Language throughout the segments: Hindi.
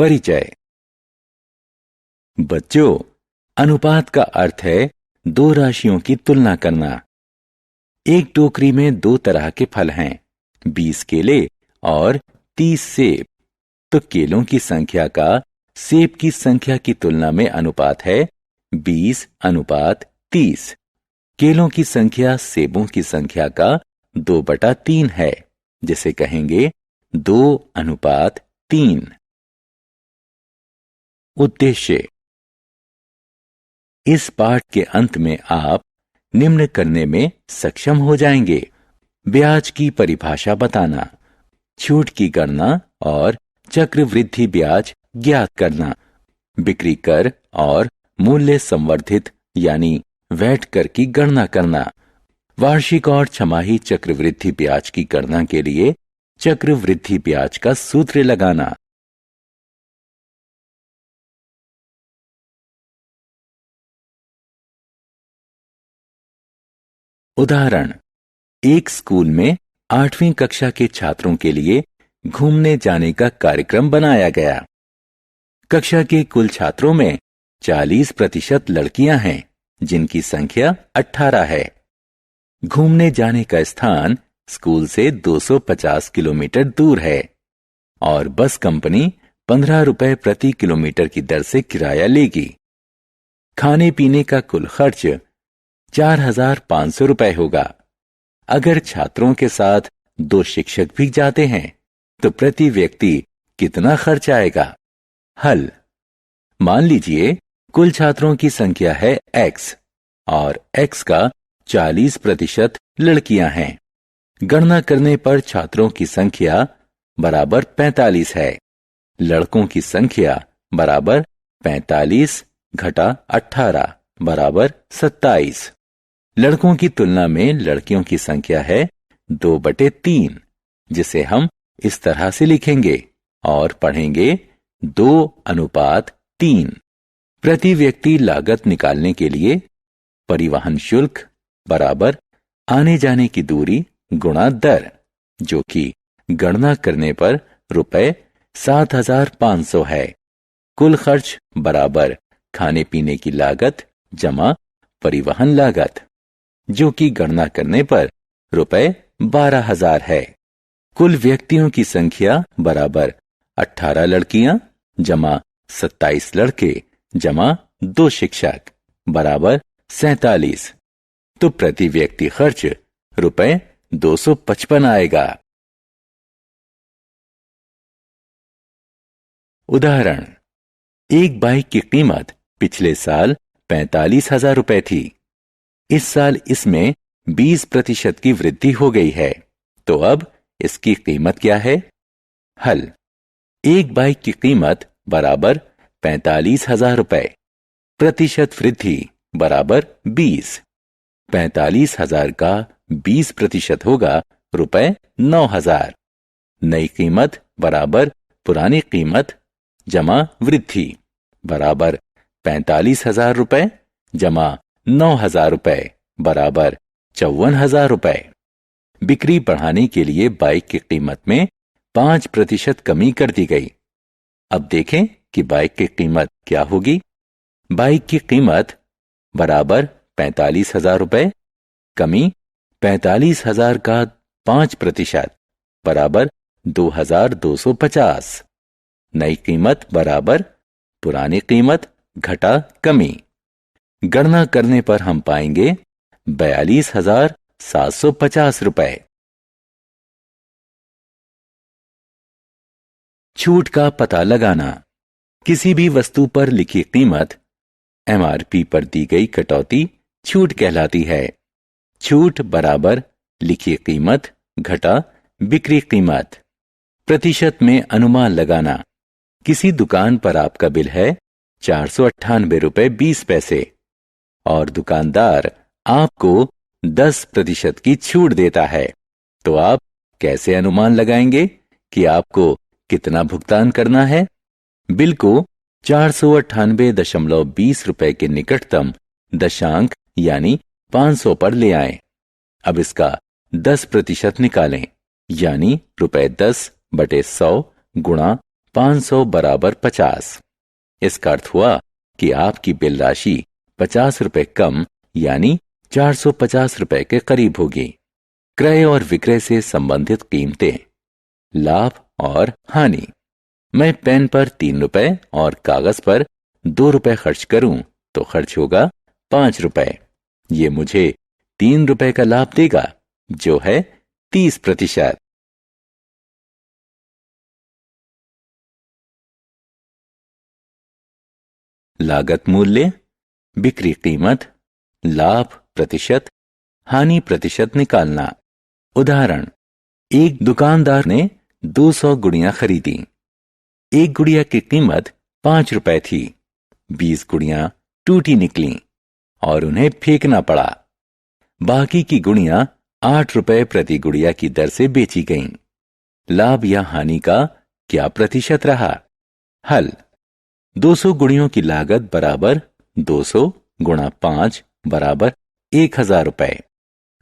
परिचय। बच्चों, अनुपात का अर्थ है दो राशियों की तुलना करना। एक टोकरी में दो तरह के फल हैं, 20 केले और 30 सेब। तो केलों की संख्या का सेब की संख्या की तुलना में अनुपात है 20:30। केलों की संख्या सेबों की संख्या का 2/3 है, जिसे कहेंगे 2:3। उद्देश्य। इस पाठ के अंत में आप निम्न करने में सक्षम हो जाएंगे: ब्याज की परिभाषा बताना, छूट की गणना और चक्रवृद्धि ब्याज ज्ञात करना, बिक्री कर और मूल्य संवर्धित यानी वैट कर की गणना करना, वार्षिक और छमाही चक्रवृद्धि ब्याज की गणना के लिए चक्रवृद्धि ब्याज का सूत्र लगाना। उदाहरण। एक स्कूल में 8वीं कक्षा के छात्रों के लिए घूमने जाने का कार्यक्रम बनाया गया। कक्षा के कुल छात्रों में 40% लड़कियां हैं, जिनकी संख्या 18 है। घूमने जाने का स्थान स्कूल से 250 किलोमीटर दूर है और बस कंपनी 15 रुपए प्रति किलोमीटर की दर से किराया लेगी। खाने पीने का कुल खर्च 4,500 रुपए होगा। अगर छात्रों के साथ 2 शिक्षक भी जाते हैं तो प्रति व्यक्ति कितना खर्च आएगा? हल। मान लीजिए कुल छात्रों की संख्या है x और x का 40% लड़कियां हैं। गणना करने पर छात्रों की संख्या बराबर 45 है। लड़कों की संख्या बराबर 45 घटा 18 बराबर 27। लड़कों की तुलना में लड़कियों की संख्या है 2/3, जिसे हम इस तरह से लिखेंगे और पढ़ेंगे 2:3। प्रति व्यक्ति लागत निकालने के लिए परिवहन शुल्क बराबर आने जाने की दूरी गुणा दर, जो कि गणना करने पर रुपए 7,500 है। कुल खर्च बराबर खाने पीने की लागत जमा परिवहन लागत, जो कि गणना करने पर रुपए 12,000 है। कुल व्यक्तियों की संख्या बराबर 18 लड़कियां जमा 27 लड़के जमा 2 शिक्षक बराबर 47। तो प्रति व्यक्ति खर्च रुपए 255 आएगा। उदाहरण। एक बाइक की कीमत पिछले साल 45,000 रुपए थी। इस साल इसमें 20% की वृद्धि हो गई है, तो अब इसकी कीमत क्या है? हल। एक बाइक की कीमत बराबर 45,000 रुपए, प्रतिशत वृद्धि बराबर 20। 45,000 का 20% होगा रुपए 9,000। नई कीमत बराबर पुरानी कीमत जमा वृद्धि बराबर 45,000 रुपए जमा 9,000 रुपए बराबर 54,000 रुपए। बिक्री बढ़ाने के लिए बाइक की कीमत में 5% कमी कर दी गई। अब देखें कि बाइक की कीमत क्या होगी। बाइक की कीमत बराबर 45,000 रुपए कमी 45,000 का 5% बराबर 2,250। नई कीमत बराबर पुरानी कीमत घटा कमी। गणना करने पर हम पाएंगे 42,750 रुपए। छूट का पता लगाना। किसी भी वस्तु पर लिखी कीमत MRP पर दी गई कटौती छूट कहलाती है। छूट बराबर लिखी कीमत घटा बिक्री कीमत। प्रतिशत में अनुमान लगाना। किसी दुकान पर आपका बिल है 498 रुपए 20 पैसे और दुकानदार आपको 10% की छूट देता है, तो आप कैसे अनुमान लगाएंगे कि आपको कितना भुगतान करना है? बिल को 498.20 रुपए के निकटतम दशांक यानी 500 पर ले आएं। अब इसका 10% निकालें, यानी रुपए 10/100 गुणा 500 बराबर 50। इसका अर्थ हुआ कि आपकी बिल राशि 50 रुपए कम यानी 450 रुपए के करीब होगी। क्रय और विक्रय से संबंधित कीमतें, लाभ और हानि। मैं पेन पर 3 रुपए और कागज पर 2 रुपए खर्च करूं तो खर्च होगा 5 रुपए। ये मुझे 3 रुपए का लाभ देगा, जो है 30%। लागत मूल्य, बिक्री कीमत, लाभ प्रतिशत, हानि प्रतिशत निकालना। उदाहरण, एक दुकानदार ने 200 गुड़ियां खरीदी। एक गुड़िया की कीमत 5 रुपए थी। 20 गुड़ियां टूटी निकलीं और उन्हें फेंकना पड़ा। बाकी की गुड़ियां 8 रुपए प्रति गुड़िया की दर से बेची गईं। लाभ या हानि का क्या प्रतिशत रहा? हल, 200 गुड़ियों की लागत बराबर 200 गुणा 5 बराबर 1000 रुपए।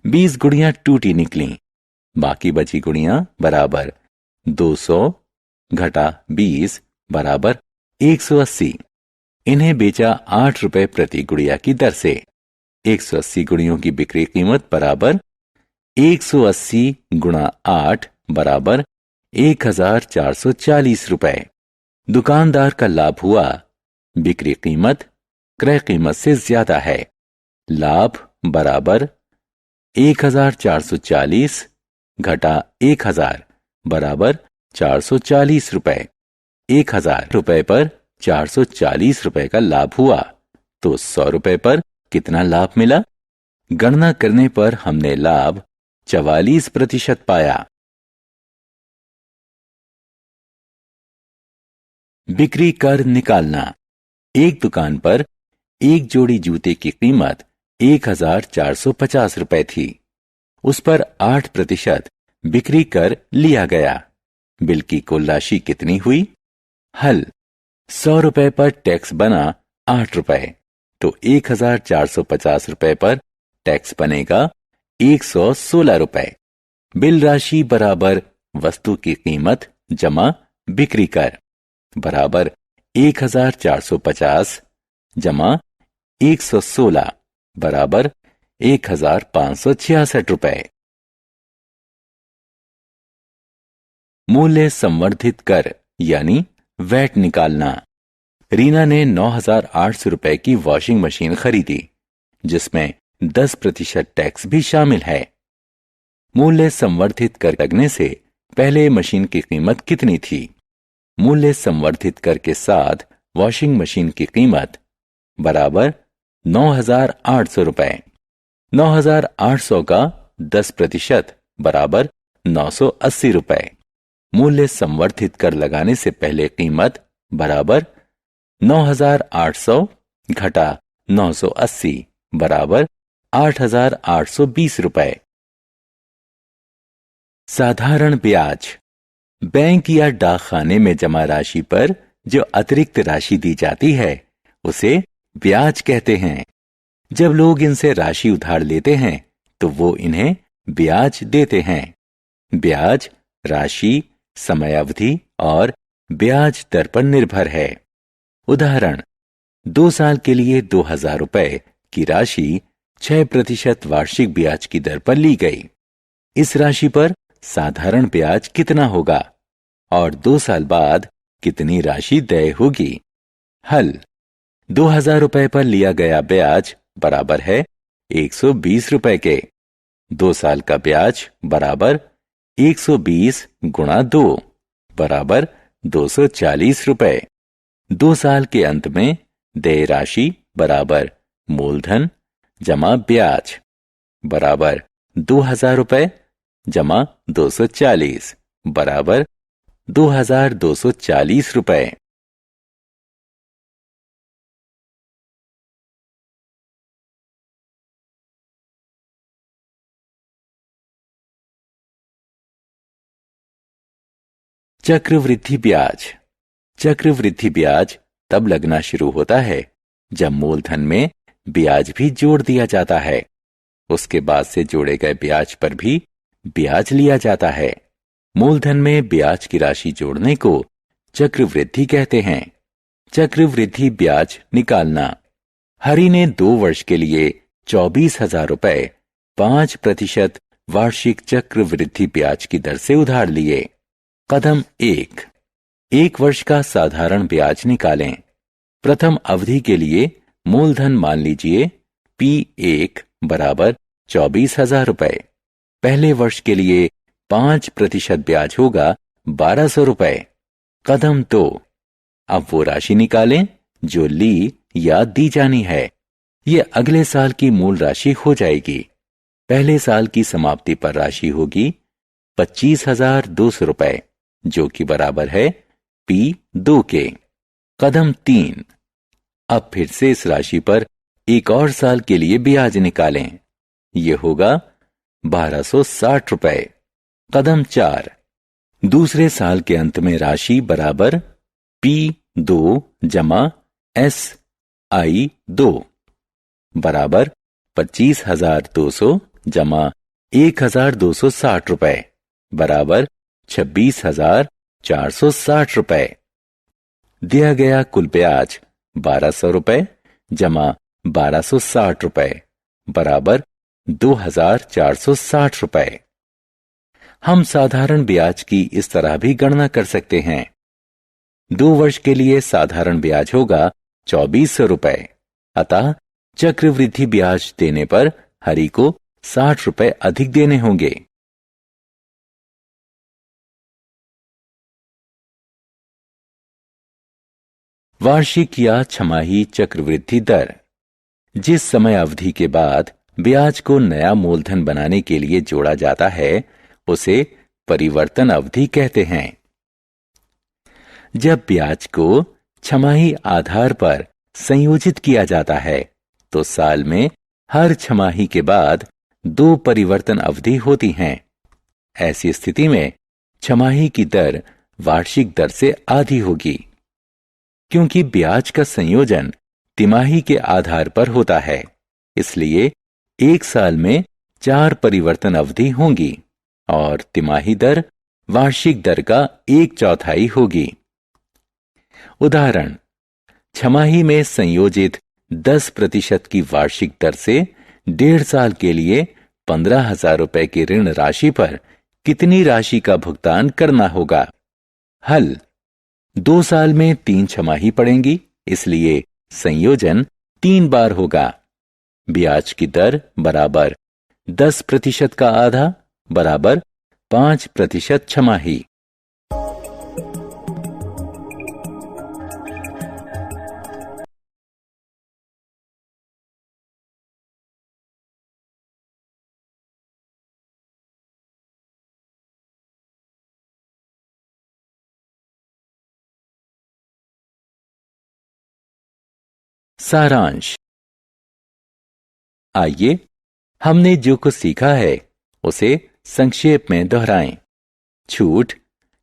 20 गुड़ियां टूटी निकलीं, बाकी बची गुड़ियां बराबर 200 घटा 20 बराबर 180। इन्हें बेचा 8 रुपए प्रति गुड़िया की दर से। 180 गुड़ियों की बिक्री कीमत बराबर 180 गुणा 8 बराबर 1440 रुपए। दुकानदार का लाभ हुआ, बिक्री कीमत क्रय कीमत से ज्यादा है। लाभ बराबर 1440 घटा 1000 बराबर 440 रुपए। 1000 रुपए पर 440 रुपए का लाभ हुआ तो 100 रुपए पर कितना लाभ मिला? गणना करने पर हमने लाभ 44% पाया। बिक्री कर निकालना। एक दुकान पर एक जोड़ी जूते की कीमत 1450 रुपए थी। उस पर 8% बिक्री कर लिया गया। बिल की कुल राशि कितनी हुई? हल, 100 रुपए पर टैक्स बना 8 रुपए, तो 1450 रुपए पर टैक्स बनेगा 116 रुपए। बिल राशि बराबर वस्तु की कीमत जमा बिक्री कर बराबर 1450 जमा 116 बराबर 1566 रुपए। मूल्य संवर्धित कर यानी वैट निकालना। रीना ने 9800 रुपए की वॉशिंग मशीन खरीदी, जिसमें 10% टैक्स भी शामिल है। मूल्य संवर्धित कर लगने से पहले मशीन की कीमत कितनी थी? मूल्य संवर्धित कर के साथ वॉशिंग मशीन की कीमत बराबर 9800 रुपए। 9800 का 10% बराबर 980 रुपए। मूल्य संवर्धित कर लगाने से पहले कीमत बराबर 9800 घटा 980 बराबर 8820 रुपए। साधारण ब्याज। बैंक या डाकखाने में जमा राशि पर जो अतिरिक्त राशि दी जाती है उसे ब्याज कहते हैं। जब लोग इनसे राशि उधार लेते हैं तो वो इन्हें ब्याज देते हैं। ब्याज राशि, समयावधि और ब्याज दर पर निर्भर है। उदाहरण, 2 साल के लिए 2000 रुपए की राशि 6% वार्षिक ब्याज की दर पर ली गई। इस राशि पर साधारण ब्याज कितना होगा और 2 साल बाद कितनी राशि देय होगी? हल, 2000 रुपए पर लिया गया ब्याज बराबर है 120 रुपए के। 2 साल का ब्याज बराबर 120 गुणा 2 बराबर 240 रुपए। 2 साल के अंत में देय राशि बराबर मूलधन जमा ब्याज बराबर 2000 रुपए जमा 240 बराबर 2240 रुपए। चक्रवृद्धि ब्याज। चक्रवृद्धि ब्याज तब लगना शुरू होता है जब मूलधन में ब्याज भी जोड़ दिया जाता है। उसके बाद से जोड़े गए ब्याज पर भी ब्याज लिया जाता है। मूलधन में ब्याज की राशि जोड़ने को चक्रवृद्धि कहते हैं। चक्रवृद्धि ब्याज निकालना। हरि ने 2 वर्ष के लिए 24,000 रुपए 5% वार्षिक चक्रवृद्धि ब्याज की दर से उधार लिए। कदम 1 वर्ष का साधारण ब्याज निकालें। प्रथम अवधि के लिए मूलधन मान लीजिए P1 बराबर 24,000 रुपए। पहले वर्ष के लिए 5% ब्याज होगा 1,200 रुपए। कदम 2, अब वो राशि निकालें जो ली या दी जानी है। ये अगले साल की मूल राशि हो जाएगी। पहले साल की समाप्ति पर राशि होगी 25,200 रुपए, जो कि बराबर है P2 के। कदम 3, अब फिर से इस राशि पर एक और साल के लिए ब्याज निकालें। यह होगा 1,260 रुपए। कदम 4, दूसरे साल के अंत में राशि बराबर P2 जमा SI2 बराबर 25,200 जमा 1,260 रुपए बराबर 26,460 रुपए। दिया गया कुल ब्याज 1,200 रुपए जमा 1,260 रुपए बराबर 2,460 रुपए। हम साधारण ब्याज की इस तरह भी गणना कर सकते हैं। 2 वर्ष के लिए साधारण ब्याज होगा 2,400 रुपए। अतः चक्रवृद्धि ब्याज देने पर हरि को 60 रुपए अधिक देने होंगे। वार्षिक या छमाही चक्रवृद्धि दर। जिस समय अवधि के बाद ब्याज को नया मूलधन बनाने के लिए जोड़ा जाता है उसे परिवर्तन अवधि कहते हैं। जब ब्याज को छमाही आधार पर संयोजित किया जाता है तो साल में हर छमाही के बाद 2 परिवर्तन अवधि होती हैं। ऐसी स्थिति में छमाही की दर वार्षिक दर से आधी होगी। क्योंकि ब्याज का संयोजन तिमाही के आधार पर होता है, इसलिए एक साल में 4 परिवर्तन अवधि होंगी और तिमाही दर वार्षिक दर का 1/4 होगी। उदाहरण, छमाही में संयोजित 10% की वार्षिक दर से 1.5 साल के लिए 15,000 रुपए की ऋण राशि पर कितनी राशि का भुगतान करना होगा? हल, 2 साल में 3 छमाही पड़ेंगी, इसलिए संयोजन 3 बार होगा। ब्याज की दर बराबर 10% का आधा बराबर 5% छमाही। सारांश। आइए हमने जो कुछ सीखा है उसे संक्षेप में दोहराएं। छूट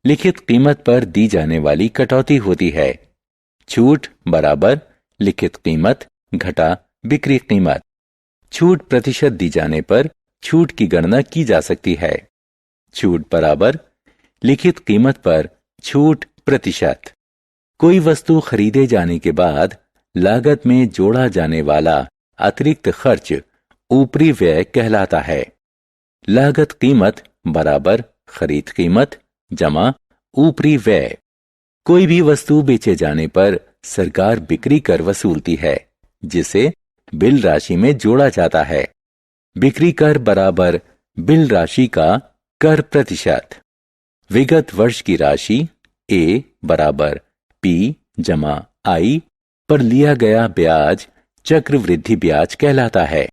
लिखित कीमत पर दी जाने वाली कटौती होती है। छूट बराबर लिखित कीमत घटा बिक्री कीमत। छूट प्रतिशत दी जाने पर छूट की गणना की जा सकती है। छूट बराबर लिखित कीमत पर छूट प्रतिशत। कोई वस्तु खरीदे जाने के बाद लागत में जोड़ा जाने वाला अतिरिक्त खर्च ऊपरी व्यय कहलाता है। लागत कीमत बराबर खरीद कीमत जमा ऊपरी व्यय। कोई भी वस्तु बेचे जाने पर सरकार बिक्री कर वसूलती है, जिसे बिल राशि में जोड़ा जाता है। बिक्री कर बराबर बिल राशि का कर प्रतिशत। विगत वर्ष की राशि A बराबर P जमा I पर लिया गया ब्याज चक्रवृद्धि ब्याज कहलाता है।